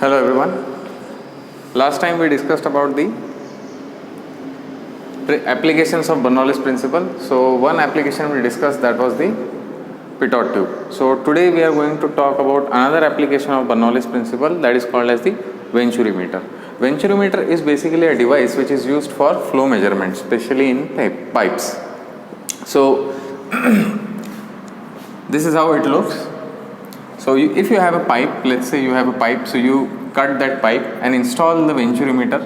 Hello everyone. Last time we discussed about the applications of Bernoulli's principle. So one application we discussed, that was the pitot tube. So today we are going to talk about another application of Bernoulli's principle, that is called as the venturimeter. Venturimeter is basically a device which is used for flow measurement, especially in pipes. So this is how it looks. So if you have a pipe, let's say you have a pipe, so you cut that pipe and install the venturimeter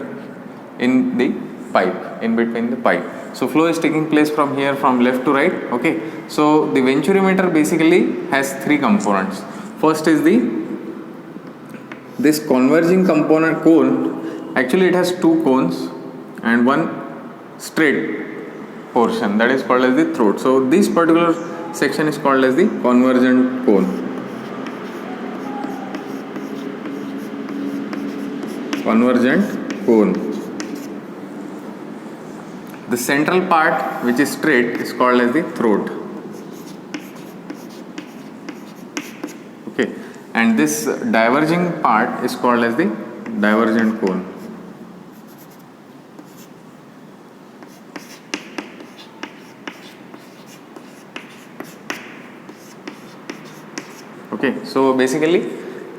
in the pipe, in between the pipe. So flow is taking place from here, from left to right. Okay. So the venturimeter basically has three components. First is this converging component cone. Actually it has two cones and one straight portion, that is called as the throat. So this particular section is called as the convergent cone. Convergent cone. The central part, which is straight, is called as the throat. Okay, and this diverging part is called as the divergent cone. Okay, so basically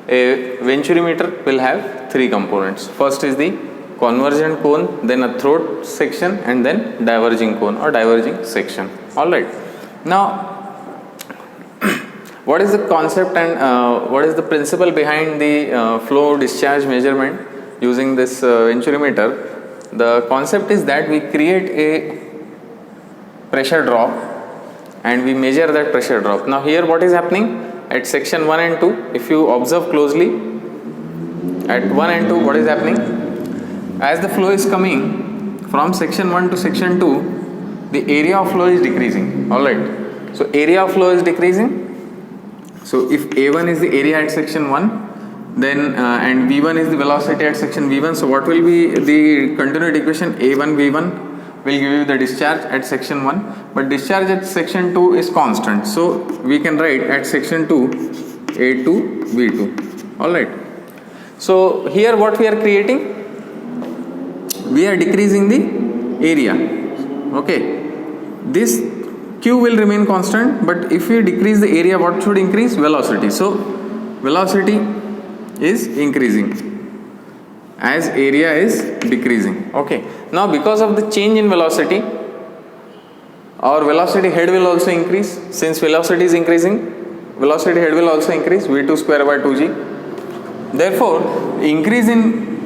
a venturimeter will have three components. First is the convergent cone, then a throat section, and then diverging cone or diverging section. Alright. Now, what is the concept and what is the principle behind the flow discharge measurement using this venturimeter? The concept is that we create a pressure drop and we measure that pressure drop. Now here what is happening? At section 1 and 2, if you observe closely, at 1 and 2 what is happening? As the flow is coming from section 1 to section 2, the area of flow is decreasing. Alright. So area of flow is decreasing. So if A1 is the area at section 1, then and V1 is the velocity at section V1, so what will be the continued equation? A1 V1 will give you the discharge at section 1, but discharge at section 2 is constant. So we can write at section 2 A2 V2. Alright. So here what we are creating? We are decreasing the area. Okay. This Q will remain constant, but if we decrease the area, what should increase? Velocity. So velocity is increasing as area is decreasing. Okay. Now because of the change in velocity, our velocity head will also increase. Since velocity is increasing, velocity head will also increase, V2 square by 2g. Therefore, increase in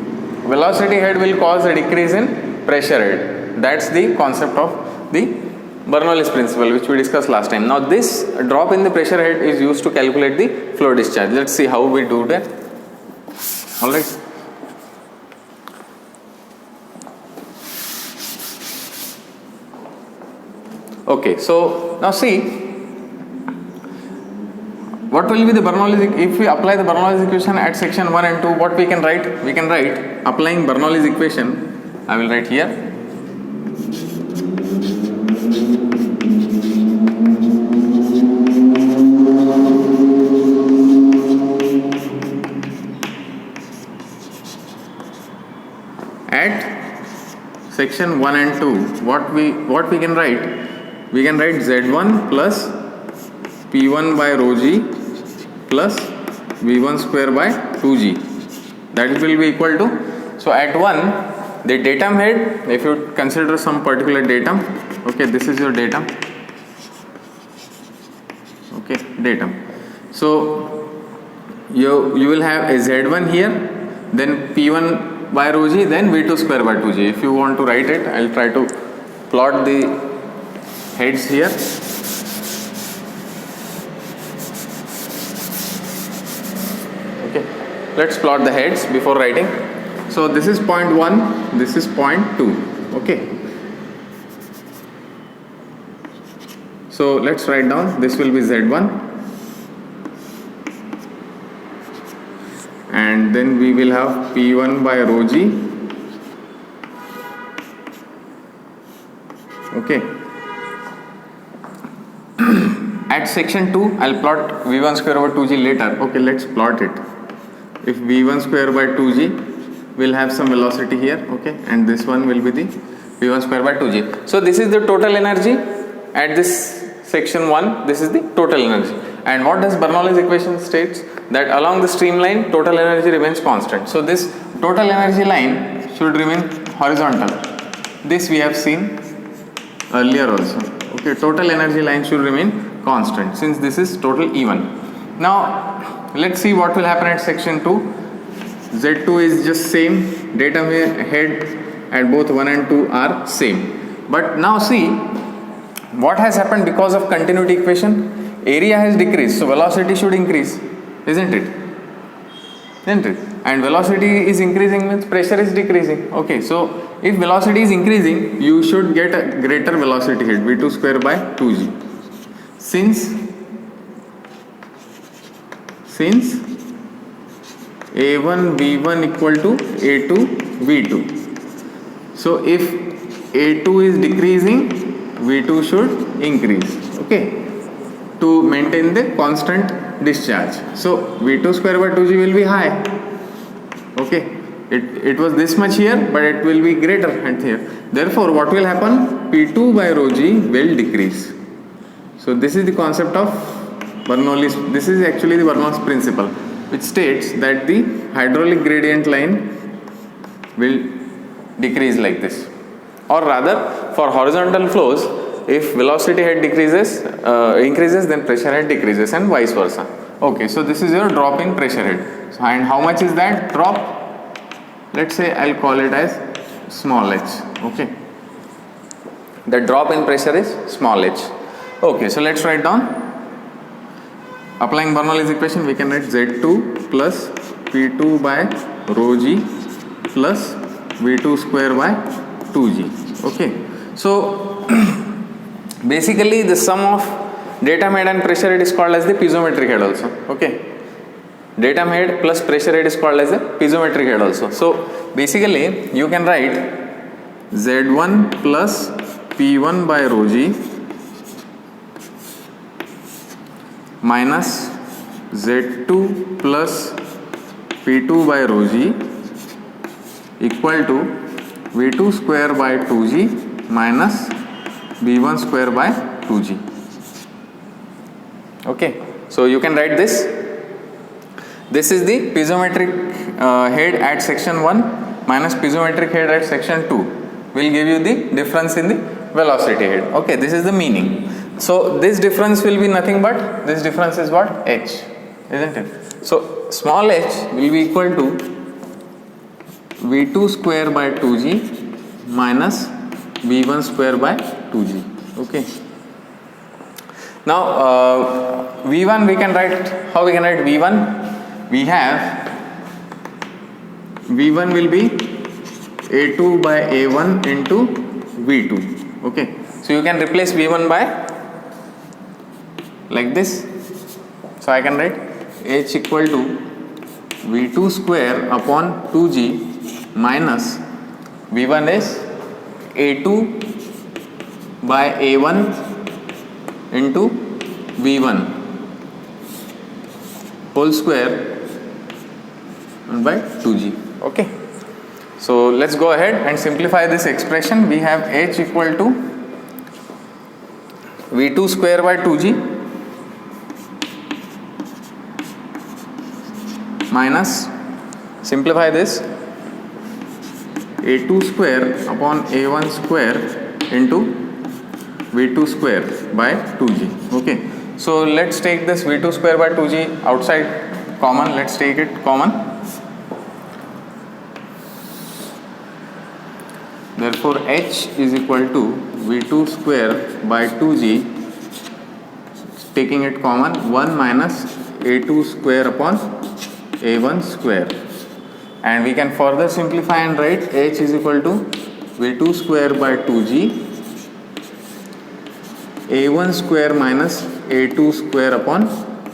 velocity head will cause a decrease in pressure head. That's the concept of the Bernoulli's principle, which we discussed last time. Now this drop in the pressure head is used to calculate the flow discharge. Let's see how we do that. Alright. Okay, so now see, what will be the Bernoulli's, if we apply the Bernoulli's equation at section 1 and 2, what we can write? We can write, applying Bernoulli's equation, I will write here. At section 1 and 2, what we can write? We can write Z1 plus P1 by rho g plus V1 square by 2g. That will be equal to, so at 1, the datum head, if you consider some particular datum, okay, this is your datum, okay, datum. So you will have a Z1 here, then P1 by rho g, then V2 square by 2g. If you want to write it, I will try to plot the heads here. Okay, let's plot the heads before writing. So this is point 1, this is point 2. Okay, so let's write down, this will be Z1 and then we will have P1 by rho g. Okay. At section 2, I'll plot V1 square over 2g later. Okay, let's plot it. if v1 square by 2g will have some velocity here, okay, and this one will be the v1 square by 2g. So this is the total energy at this section 1, this is the total energy. And what does Bernoulli's equation states? That along the streamline total energy remains constant. So this total energy line should remain horizontal. This we have seen earlier also, okay, total energy line should remain constant since this is total E1. Now let's see what will happen at section 2. Z2 is just same, datum head at both 1 and 2 are same. But now see what has happened because of continuity equation. Area has decreased, so velocity should increase, isn't it? Isn't it? And velocity is increasing means pressure is decreasing. Okay, so if velocity is increasing, you should get a greater velocity head, v2 square by 2g. Since a1 v1 equal to a2 v2. So if a2 is decreasing, v2 should increase, okay, to maintain the constant discharge. So v2 square by 2g will be high, okay, it was this much here, but it will be greater at here. Therefore what will happen? P2 by rho g will decrease. So this is the concept of Bernoulli's, this is actually the Bernoulli's principle, which states that the hydraulic gradient line will decrease like this. Or rather, for horizontal flows, if velocity head increases, then pressure head decreases, and vice versa. Okay, so this is your drop in pressure head. So, and how much is that drop? Let's say I'll call it as small h. Okay, the drop in pressure is small h. Okay, so let's write down. Applying Bernoulli's equation, we can write Z2 plus P2 by rho g plus V2 square by 2g. Okay, so basically the sum of datum head and pressure head is called as the piezometric head also. Okay, datum head plus pressure head is called as the piezometric head also. So basically you can write Z1 plus P1 by rho g minus Z2 plus P2 by rho g equal to V2 square by 2g minus V1 square by 2g. Okay, so you can write this. This is the piezometric head at section 1 minus piezometric head at section 2 will give you the difference in the velocity head. Okay, this is the meaning. So this difference will be nothing but, this difference is what? H, isn't it? So small h will be equal to V2 square by 2g minus V1 square by 2g. Okay. Now V1 we can write, how we can write V1? We have V1 will be A2 by A1 into V2. Okay. So you can replace V1 by like this. So I can write H equal to V2 square upon 2g minus V1 is A2 by A1 into V1 whole square by 2g. Okay. So let's go ahead and simplify this expression. We have H equal to V2 square by 2g minus, simplify this, A2 square upon A1 square into V2 square by 2g. Okay, so let's take this V2 square by 2g outside common, let's take it common. Therefore H is equal to V2 square by 2g, taking it common, 1 minus A2 square upon A1 square, and we can further simplify and write H is equal to V2 square by 2g A1 square minus A2 square upon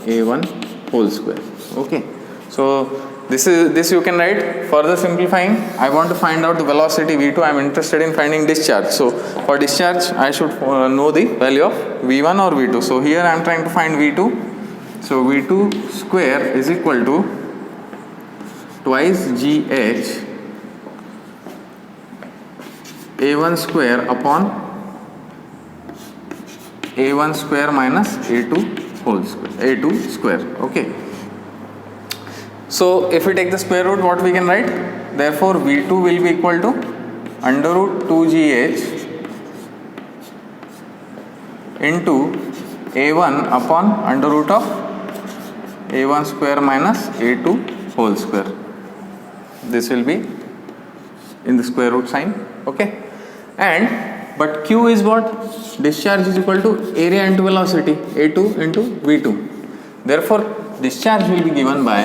A1 whole square. Okay, so this you can write. Further simplifying, I want to find out the velocity V2. I am interested in finding discharge. So for discharge I should know the value of V1 or V2. So here I am trying to find V2. So V2 square is equal to twice GH A1 square upon A1 square minus A2 whole square, A2 square. Okay. So if we take the square root, what we can write? Therefore V2 will be equal to under root 2GH into A1 upon under root of A1 square minus A2 whole square. This will be in the square root sign. Okay. And but Q is what? Discharge is equal to area into velocity, A2 into V2. Therefore discharge will be given by,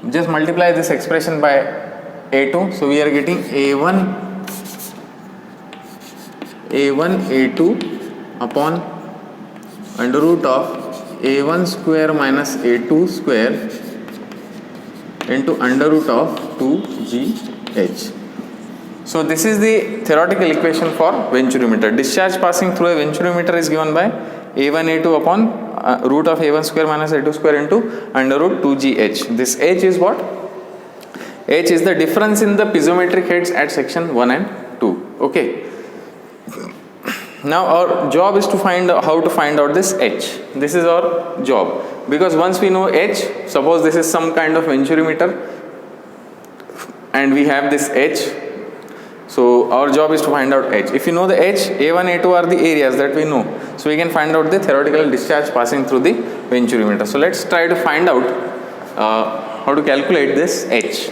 just multiply this expression by A2. So we are getting A1 A2 upon under root of A1 square minus A2 square into under root of 2GH. So this is the theoretical equation for venturimeter. Discharge passing through a venturimeter is given by A1 A2 upon root of A1 square minus A2 square into under root 2GH. This H is what? H is the difference in the piezometric heads at section 1 and 2. Okay. Now our job is to find how to find out this H. This is our job, because once we know H, suppose this is some kind of venturimeter and we have this H. So our job is to find out H. If you know the H, A1, A2 are the areas that we know. So we can find out the theoretical discharge passing through the venturimeter. So let's try to find out how to calculate this H.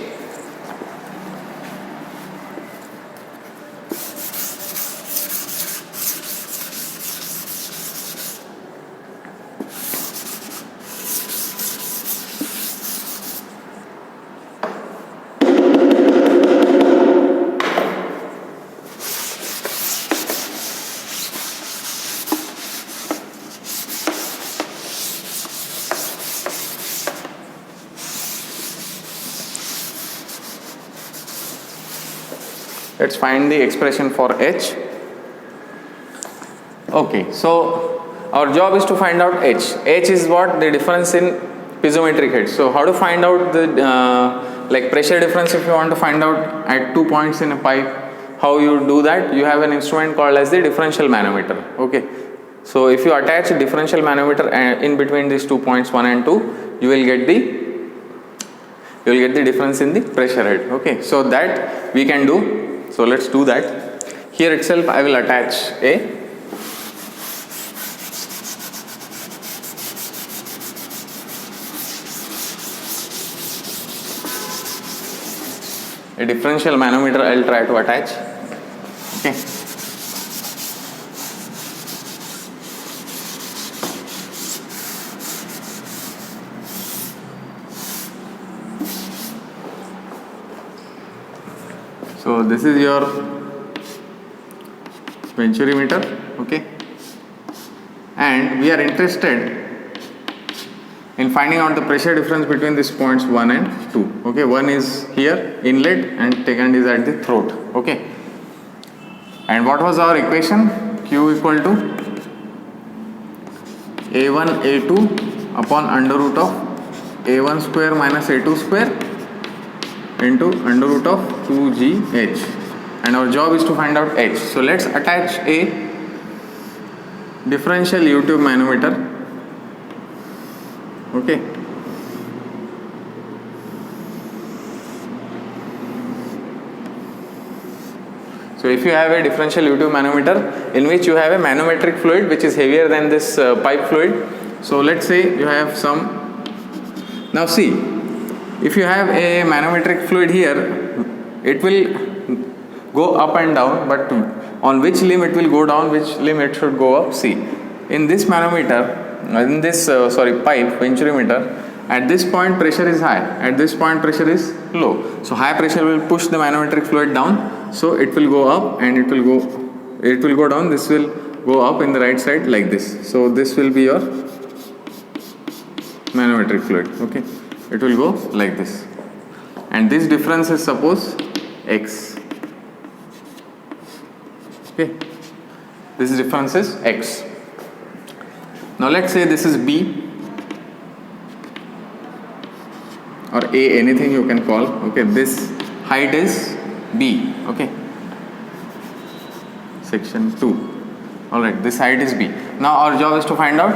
Let's find the expression for H. Okay, so our job is to find out H. H is what? The difference in piezometric heads. So how to find out the like pressure difference if you want to find out at 2 points in a pipe? How you do that? You have an instrument called as the differential manometer. Okay, so if you attach a differential manometer in between these 2 points 1 and 2, you will get the difference in the pressure head. Okay, so that we can do. So let's do that. Here itself I will attach a differential manometer. I will try to attach. Okay. So this is your venturimeter, okay, and we are interested in finding out the pressure difference between these points 1 and 2. Okay, one is here inlet and second is at the throat. Okay, and what was our equation? Q equal to A1 A2 upon under root of A1 square minus A2 square into under root of 2GH, and our job is to find out H. So let's attach a differential U-tube manometer. Okay, so if you have a differential U-tube manometer in which you have a manometric fluid which is heavier than this pipe fluid, so let's say you have some. Now see, if you have a manometric fluid here, it will go up and down, but on which limb it will go down, which limb it should go up. See, in this manometer, in this pipe venturimeter, at this point pressure is high, at this point pressure is low. So high pressure will push the manometric fluid down, so it will go up and it will go down. This will go up in the right side like this. So this will be your manometric fluid. Okay, it will go like this, and this difference is suppose X. Okay, this difference is X. Now let's say this is B or A, anything you can call. Okay, this height is B. Okay, section 2. Alright, this height is B. Now our job is to find out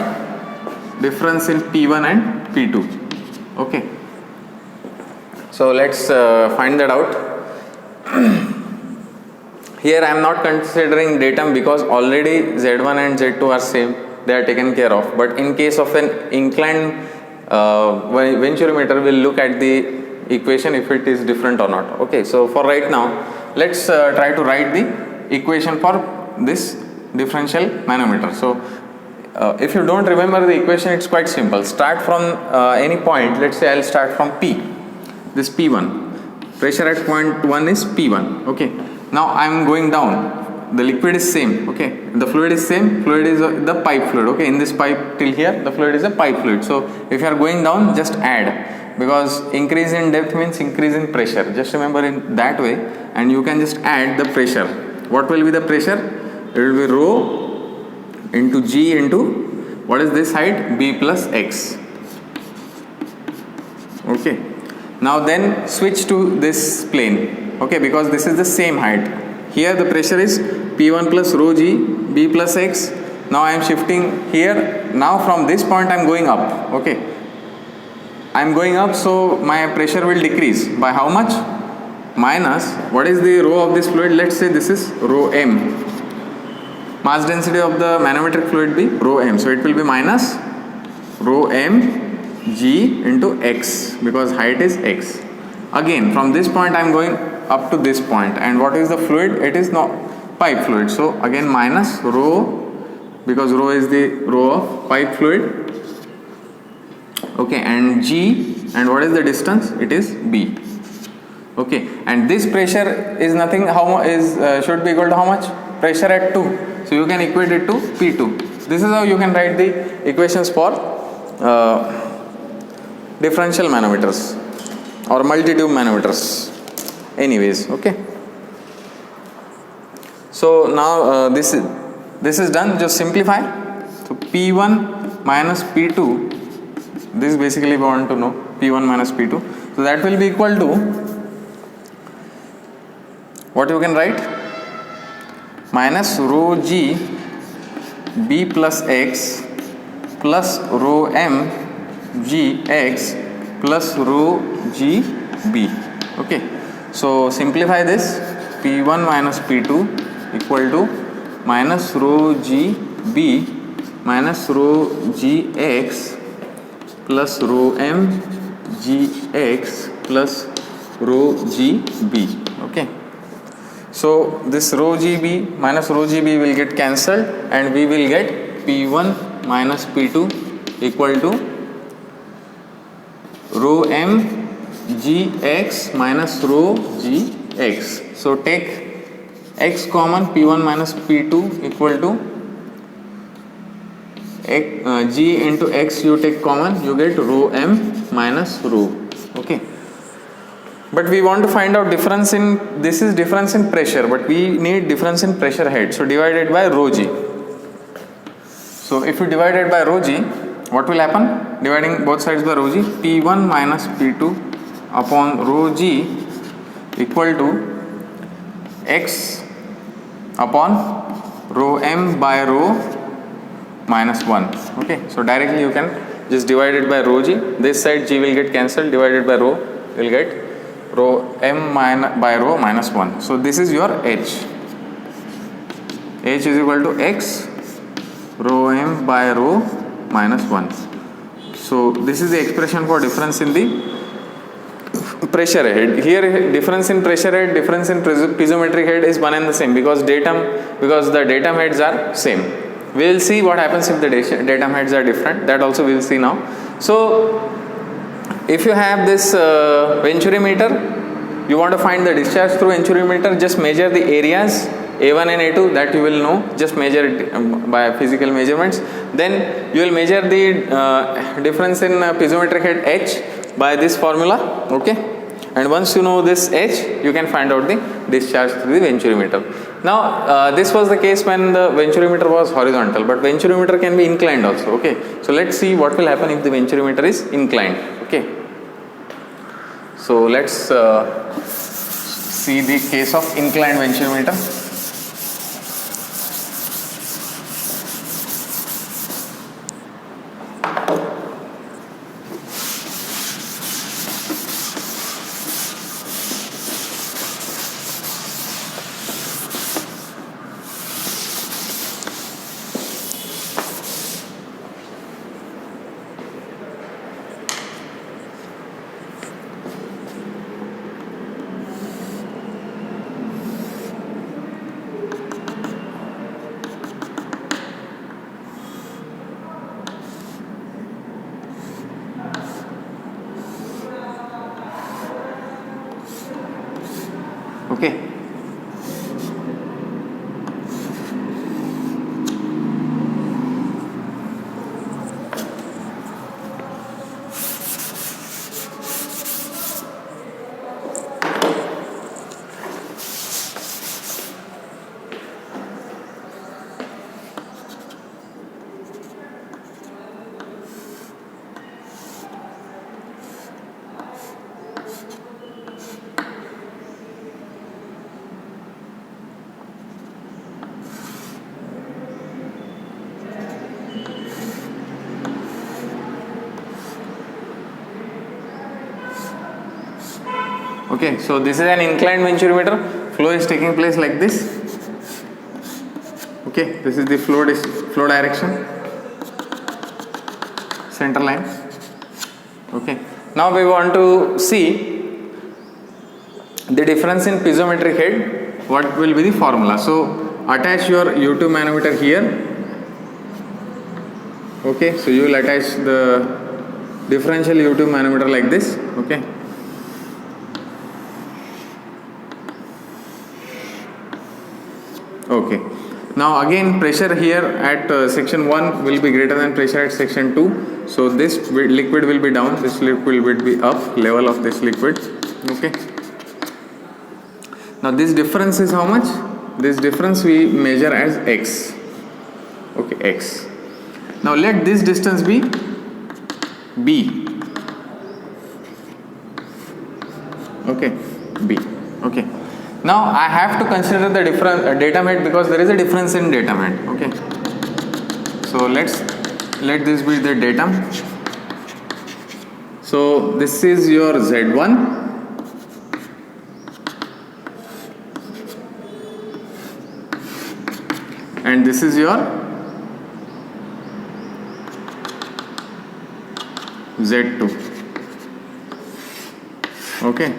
difference in P1 and P2. Okay, so let's find that out. Here I am not considering datum because already Z1 and Z2 are same, they are taken care of. But in case of an inclined venturimeter, we'll look at the equation if it is different or not. Okay, so for right now, let's try to write the equation for this differential manometer. So if you don't remember the equation, it's quite simple. Start from any point. Let's say I'll start from P, this P1. Pressure at point 1 is P1. Okay, now I'm going down. The liquid is same. Okay, the fluid is same. Fluid is the pipe fluid. Okay, in this pipe till here, the fluid is a pipe fluid. So if you are going down, just add, because increase in depth means increase in pressure. Just remember in that way, and you can just add the pressure. What will be the pressure? It will be rho into G into what is this height? B plus X. Okay, now then switch to this plane. Okay, because this is the same height. Here the pressure is P1 plus rho G B plus X. Now I am shifting here. Now from this point I am going up. Okay, I am going up, so my pressure will decrease by how much? Minus, what is the rho of this fluid? Let's say this is rho M. Mass density of the manometric fluid be rho M. So it will be minus rho M G into X, because height is X. Again from this point I am going up to this point, and what is the fluid? It is not pipe fluid. So again minus rho, because rho is the rho of pipe fluid. Okay, and G, and what is the distance? It is B. Okay, and this pressure is nothing, how is should be equal to how much? Pressure at 2. So you can equate it to P2. This is how you can write the equations for differential manometers or multi-tube manometers. Anyways, okay. So now this is done. Just simplify. So P1 minus P2. This basically we want to know, P1 minus P2. So that will be equal to, what you can write? Minus rho G B plus X plus rho M G X plus rho G B. Okay, so simplify this. P1 minus P2 equal to minus rho G B minus rho G X plus rho M G X plus rho G B. Okay, so this rho G B minus rho G B will get cancelled, and we will get P1 minus P2 equal to rho M G X minus rho G X. So take X common, P1 minus P2 equal to G into X you take common, you get rho M minus rho. Okay, but we want to find out difference in, this is difference in pressure, but we need difference in pressure head. So divided by rho G. So if you divide it by rho G, what will happen? Dividing both sides by rho G, P1 minus P2 upon rho G equal to X upon rho M by rho minus 1. Okay, so directly you can just divide it by rho G. This side G will get cancelled, divided by rho, you will get rho M by rho minus 1. So this is your H. H is equal to X rho M by rho minus 1. So this is the expression for difference in the pressure head. Here difference in pressure head, difference in piezometric head is one and the same, because the datum heads are same. We will see what happens if the datum heads are different. That also we will see now. So if you have this venturimeter, you want to find the discharge through venturimeter, just measure the areas A1 and A2, that you will know. Just measure it by physical measurements. Then you will measure the difference in piezometric head H by this formula. Okay, and once you know this H, you can find out the discharge through the venturimeter. Now this was the case when the venturimeter was horizontal, but venturimeter can be inclined also. Okay, so let's see what will happen if the venturimeter is inclined. Okay, So let's see the case of inclined venturimeter. Okay. Okay, so this is an inclined venturimeter. Flow is taking place like this. Okay, this is the flow direction, center line. Okay, now we want to see the difference in piezometric head. What will be the formula? So attach your U2 manometer here. Okay, so you will attach the differential U2 manometer like this. Okay. Okay. Now again pressure here at section 1 will be greater than pressure at section 2. So this liquid will be down, this liquid will be up, level of this liquid. Okay. Now this difference is how much? This difference we measure as x. Okay, x. Now let this distance be b. Okay, b. Okay. Now I have to consider the different datum head because there is a difference in datum head. Okay. So let this be the datum. So this is your Z1. And this is your Z2. Okay.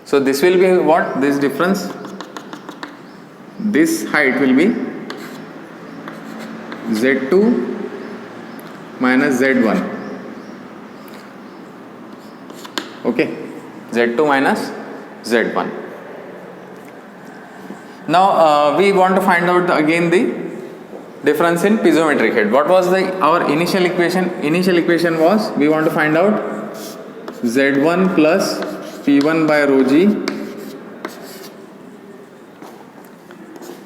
So this will be what? This difference. This height will be Z2 minus Z1. Okay. Z2 minus Z1. Now we want to find out again the difference in piezometric head. What was our initial equation? Initial equation was we want to find out Z1 plus P1 by rho g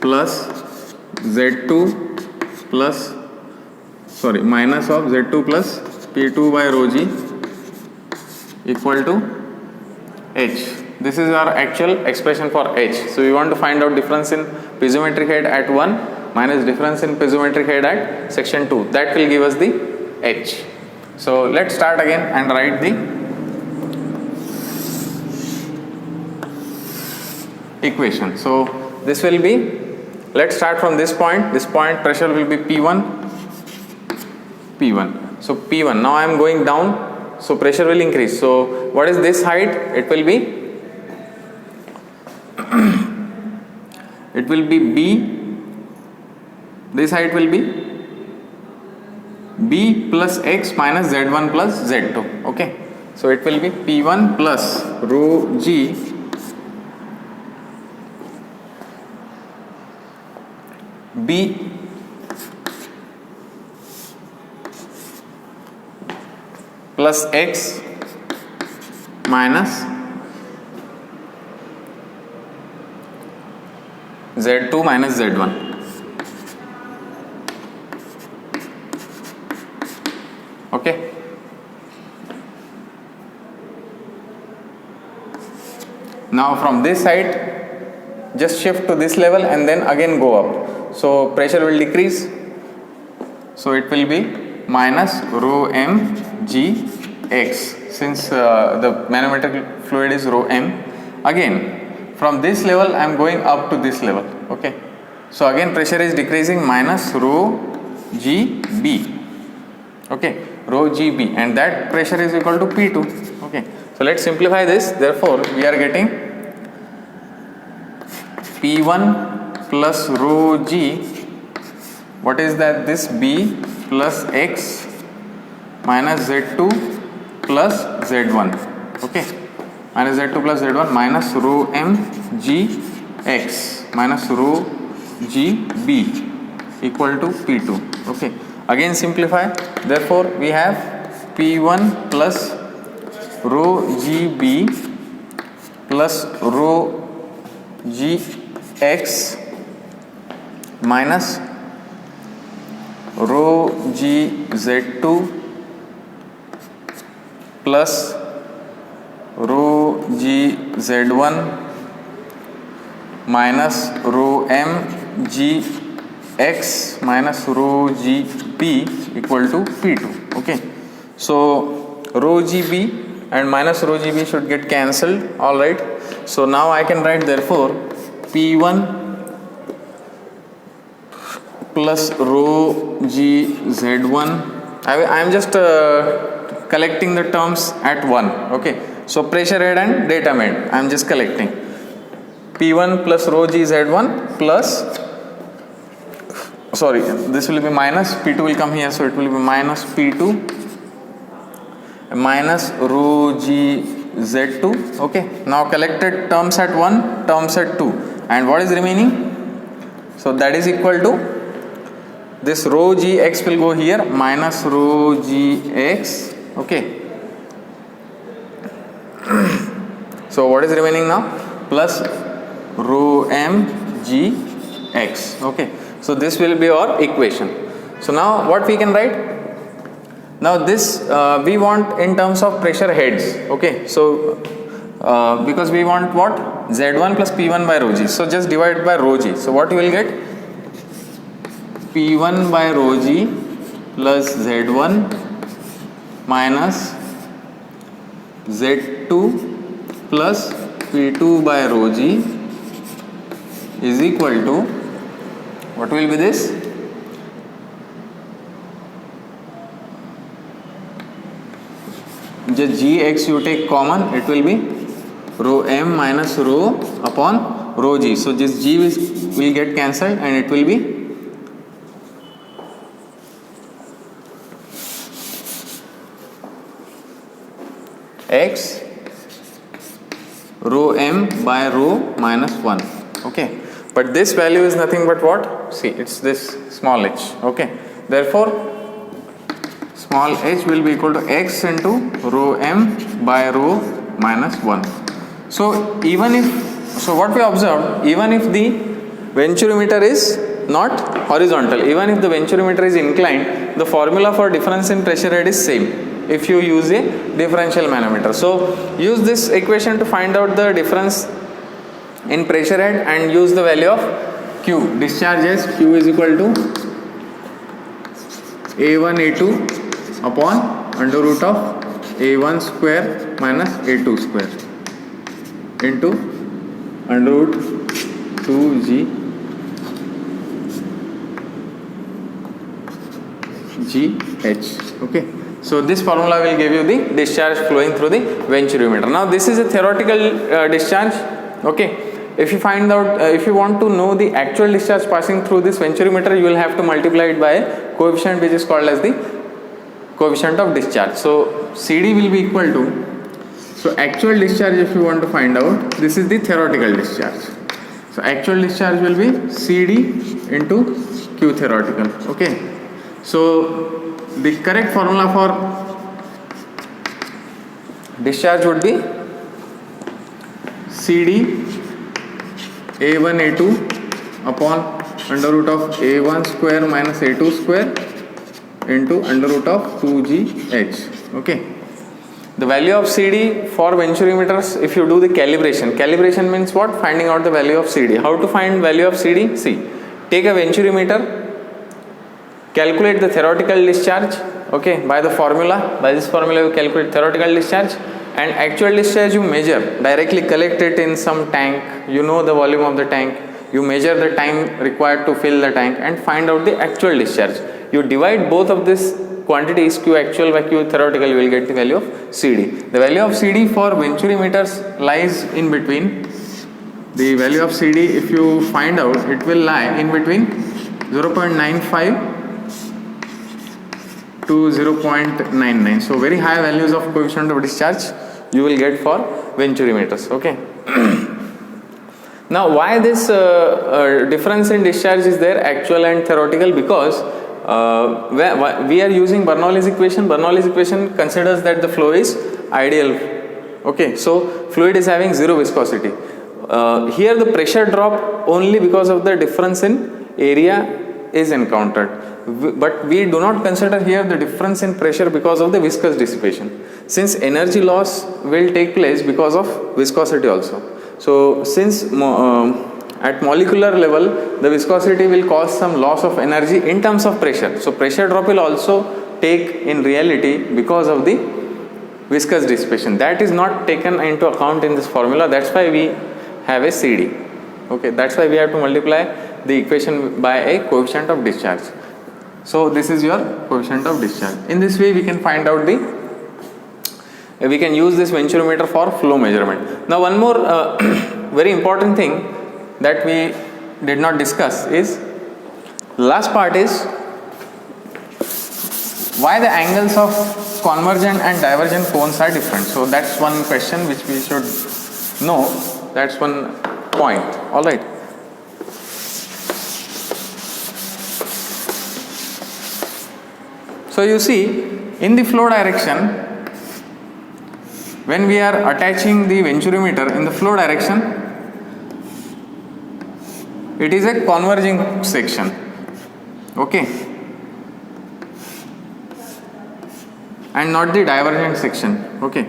plus Z2 plus minus of Z2 plus P2 by rho g equal to H. This is our actual expression for H. So we want to find out difference in piezometric head at 1 minus difference in piezometric head at section 2. That will give us the H. So let's start again and write the equation. So this will be, let's start from this point. This point pressure will be P1. So P1. Now I am going down. So pressure will increase. So what is this height? It will be it will be B. This height will be B plus X minus Z1 plus Z2. Okay. So it will be P1 plus rho G B plus X minus Z2 minus Z1. Okay. Now from this side, just shift to this level and then again go up. So pressure will decrease. So it will be minus rho m g x, since the manometric fluid is rho m. Again from this level I am going up to this level. Okay. So again pressure is decreasing, minus rho g b. Okay, rho g b, and that pressure is equal to P2. Okay. So let's simplify this. Therefore we are getting P1 plus rho g. What is that? This b plus x minus z2 plus z1. Okay, minus z2 plus z1 minus rho m g x minus rho g b equal to P2. Okay, again simplify. Therefore we have P1 plus rho g b plus rho g x minus rho g z2 plus rho g z1 minus rho m g x minus rho g b equal to P2. Okay, so rho g b and minus rho g b should get cancelled. Alright, so now I can write therefore P1 plus rho g z1. I am just collecting the terms at 1. Okay, so pressure head and datum head I am just collecting. P1 plus rho g z1 plus, sorry, this will be minus, P2 will come here, so it will be minus P2 minus rho g z2. Okay, now collected terms at 1, terms at 2, and what is remaining? So that is equal to, this rho g x will go here, minus rho g x. Okay, so what is remaining now? Plus rho m g x. Okay, so this will be our equation. So now what we can write? Now this we want in terms of pressure heads. Okay, so because we want what? Z1 plus P1 by rho g. So just divide by rho g. So what you will get? P1 by rho g plus Z1 minus Z2 plus P2 by rho g is equal to, what will be this? Just gx you take common, it will be rho m minus rho upon rho g. So this g will get cancelled and it will be x rho m by rho minus 1. Okay, but this value is nothing but what? See, it's this small h. Okay, therefore small h will be equal to x into rho m by rho minus 1. So even if, so what we observed, even if the venturimeter is not horizontal, even if the venturimeter is inclined, the formula for difference in pressure head is same if you use a differential manometer. So use this equation to find out the difference in pressure head and use the value of Q. Discharge as Q is equal to A1 A2 upon under root of A1 square minus A2 square into under root 2G GH. Okay, so this formula will give you the discharge flowing through the venturimeter. Now this is a theoretical discharge. Okay, if you find out, if you want to know the actual discharge passing through this venturimeter, you will have to multiply it by a coefficient which is called as the coefficient of discharge. So CD will be equal to, so actual discharge if you want to find out, this is the theoretical discharge. So actual discharge will be CD into Q theoretical. Okay, so the correct formula for discharge would be CD A1 A2 upon under root of A1 square minus A2 square into under root of 2gh. Okay. The value of CD for venturimeters, if you do the calibration means what? Finding out the value of CD. How to find value of CD? See, take a venturimeter, calculate the theoretical discharge, okay, by this formula you calculate theoretical discharge, and actual discharge you measure, directly collect it in some tank, you know the volume of the tank, you measure the time required to fill the tank and find out the actual discharge. You divide both of this quantities, Q actual by Q theoretical, you will get the value of CD. The value of CD for venturimeters lies in between. The value of CD, if you find out, it will lie in between 0.95 to 0.99. So very high values of coefficient of discharge you will get for venturimeters. Okay. Now why this difference in discharge is there, actual and theoretical? Because we are using Bernoulli's equation. Bernoulli's equation considers that the flow is ideal. Okay, so fluid is having zero viscosity. Here the pressure drop only because of the difference in area is encountered, but we do not consider here the difference in pressure because of the viscous dissipation, since energy loss will take place because of viscosity also. So since at molecular level the viscosity will cause some loss of energy in terms of pressure, so pressure drop will also take in reality because of the viscous dissipation. That is not taken into account in this formula. That's why we have a CD. Okay, that's why we have to multiply the equation by a coefficient of discharge. So this is your coefficient of discharge. In this way we can find out we can use this venturimeter for flow measurement. Now one more very important thing that we did not discuss is, last part is why the angles of convergent and divergent cones are different. So that's one question which we should know. That's one point. All right. So you see, in the flow direction, when we are attaching the venturimeter in the flow direction, it is a converging section. Okay, and not the divergent section. Okay.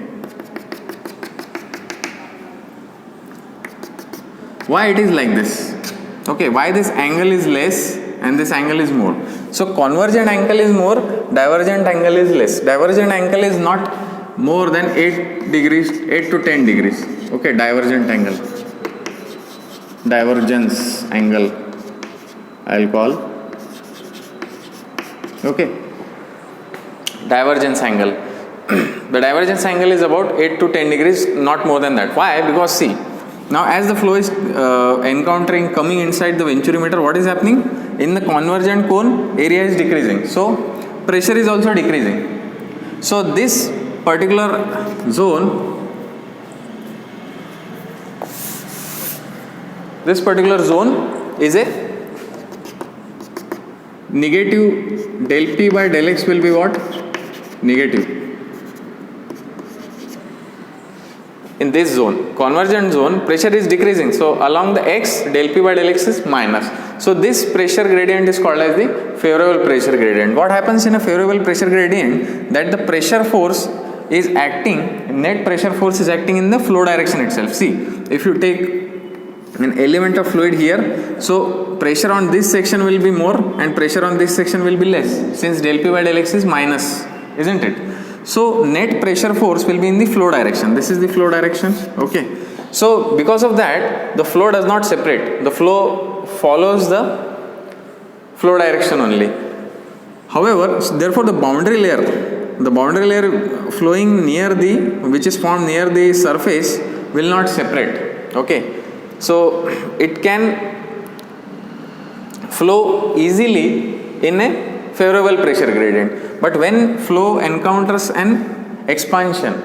Why it is like this? Okay, why this angle is less and this angle is more? So convergent angle is more, divergent angle is less. Divergent angle is not more than 8 degrees, 8 to 10 degrees. Okay, divergent angle, divergence angle I'll call. Okay, divergence angle. The divergence angle is about 8 to 10 degrees, not more than that. Why? Because see, now as the flow is coming inside the venturimeter, what is happening? In the convergent cone, area is decreasing, so pressure is also decreasing. So this particular zone is a negative. Del P by del X will be what? Negative. In this zone, convergent zone, pressure is decreasing, so along the X, del P by del X is minus. So this pressure gradient is called as the favorable pressure gradient. What happens in a favorable pressure gradient? That the pressure force is acting, net pressure force is acting in the flow direction itself. See, if you take an element of fluid here, so pressure on this section will be more and pressure on this section will be less, since del P by del X is minus, isn't it? So net pressure force will be in the flow direction. This is the flow direction. Okay, so because of that the flow does not separate, the flow follows the flow direction only. However, therefore the boundary layer flowing near which is formed near the surface will not separate. Okay, so it can flow easily in a favorable pressure gradient. But when flow encounters an expansion,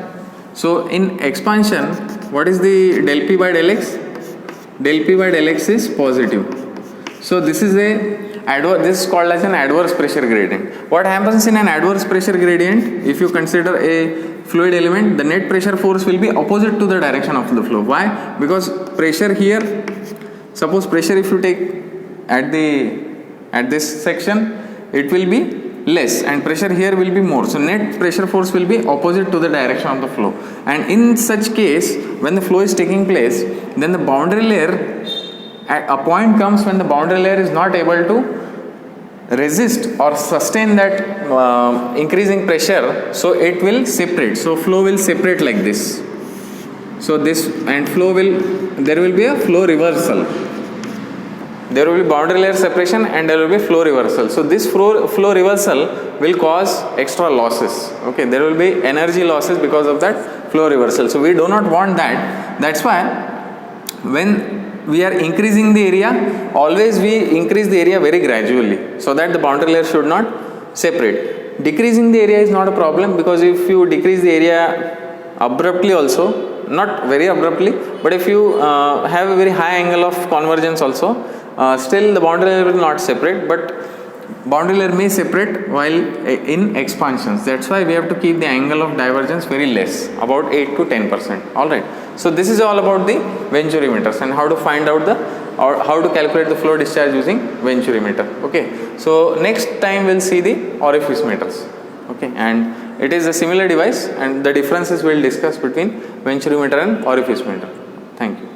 so in expansion, what is the del P by del X? Del P by del X is positive. So this is this is called as an adverse pressure gradient. What happens in an adverse pressure gradient? If you consider a fluid element, the net pressure force will be opposite to the direction of the flow. Why? Because pressure here, suppose pressure if you take at this section, it will be less and pressure here will be more. So net pressure force will be opposite to the direction of the flow. And in such case, when the flow is taking place, then the boundary layer, at a point comes when the boundary layer is not able to resist or sustain that increasing pressure, so it will separate. So flow will separate like this. So this and flow will, there will be a flow reversal. There will be boundary layer separation and there will be flow reversal. So this flow reversal will cause extra losses. Okay, there will be energy losses because of that flow reversal. So we do not want that. That's why when we are increasing the area, always we increase the area very gradually so that the boundary layer should not separate. Decreasing the area is not a problem, because if you decrease the area abruptly also, not very abruptly, but if you have a very high angle of convergence also, still the boundary layer will not separate, but boundary layer may separate while in expansions. That's why we have to keep the angle of divergence very less, about 8 to 10%. Alright. So this is all about the Venturi meters and how to find out the, or how to calculate the flow discharge using Venturi meter. Okay. So next time we'll see the orifice meters. Okay. And it is a similar device, and the differences we'll discuss between Venturi meter and orifice meter. Thank you.